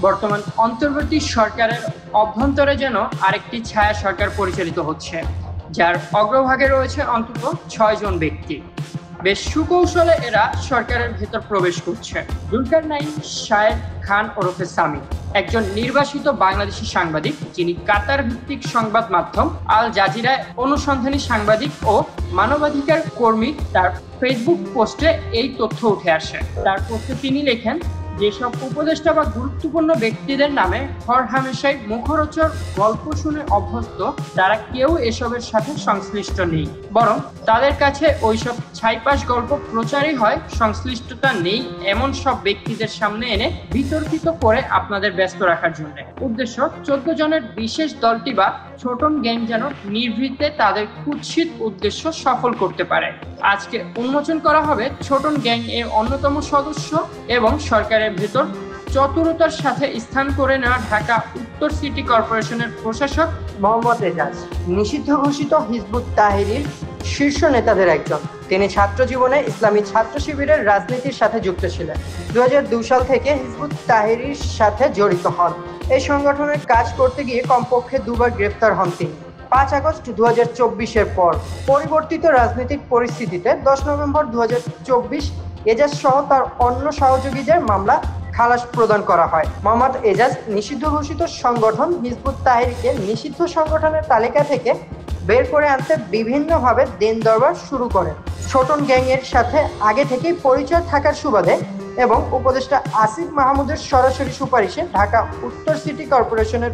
বর্তমান অন্তর্বর্তী সরকারের অভ্যন্তরে যেন আরেকটি ছায়া সরকার পরিচালিত হচ্ছে, যার অগ্রভাগে রয়েছে অন্তত 6 জন ব্যক্তি। বেশ সুকৌশলে এরা সরকারের ভেতর প্রবেশ করছে। জুলকারনাইন শায়েদ খান ওরফে সামি একজন নির্বাসিত বাংলাদেশি সাংবাদিক, যিনি কাতার ভিত্তিক সংবাদ মাধ্যম আল জাজিরায় অনুসন্ধানী সাংবাদিক ও মানবাধিকার কর্মী। তার ফেসবুক পোস্টে এই তথ্য উঠে আসে। তার পোস্টে তিনি লেখেন, যেসব উপদেষ্টা বা গুরুত্বপূর্ণ ব্যক্তিদের নামে হরহামেশাই মুখরোচক গল্প শুনে অভ্যস্ত, তারা কেউ এসবের সাথে সংশ্লিষ্ট নেই, বরং তাদের কাছে ওইসব ছাইপাশ গল্প প্রচারই হয় সংশ্লিষ্টতা নেই এমন সব ব্যক্তিদের সামনে এনে বিতর্কিত করে আপনাদের ব্যস্ত রাখার জন্য। উদ্দেশ্য 14 জনের বিশেষ দলটি বা ছোটন গ্যাং যেন নির্ভীতে তাদের কুৎসিত উদ্দেশ্য সফল করতে পারে। আজকে উন্মোচন করা হবে ছোটন গ্যাং এর অন্যতম সদস্য এবং সরকারের ভেতর চতুরতার সাথে স্থান করে নেওয়া ঢাকা উত্তর সিটি কর্পোরেশনের প্রশাসক মোহাম্মদ এজাজ, নিষিদ্ধ ঘোষিত হিজবুত তাহরির শীর্ষ নেতাদের একজন। তিনি ছাত্র জীবনে ইসলামী ছাত্র শিবিরের রাজনীতির সাথে যুক্ত ছিলেন। 2002 সাল থেকে হিজবুত তাহরির সাথে জড়িত হন। এই সংগঠনের কাজ করতে গিয়ে কমপক্ষে 2বার গ্রেফতার হন তিনি। 5 আগস্ট 2024-এর পর পরিবর্তিত রাজনৈতিক পরিস্থিতিতে 10 নভেম্বর 2024 এজাজ সহ তার অন্য সহযোগীদের মামলা খালাস প্রদান করা হয়। মোহাম্মদ এজাজ নিষিদ্ধ ঘোষিত সংগঠন হিজবুত তাহরিরকে নিষিদ্ধ সংগঠনের তালিকা থেকে বের করে আনতে বিভিন্নভাবে দিন দরবার শুরু করেন। ছোটন গ্যাং এর সাথে আগে থেকেই পরিচয় থাকার সুবাদে এবং উপদেষ্টা আসিফ মাহমুদের সরাসরি সুপারিশে ঢাকা উত্তর সিটি কর্পোরেশনের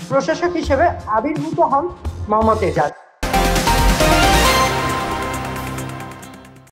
প্রশাসক হিসেবে আবির্ভূত হন মোহাম্মদ এজাজ।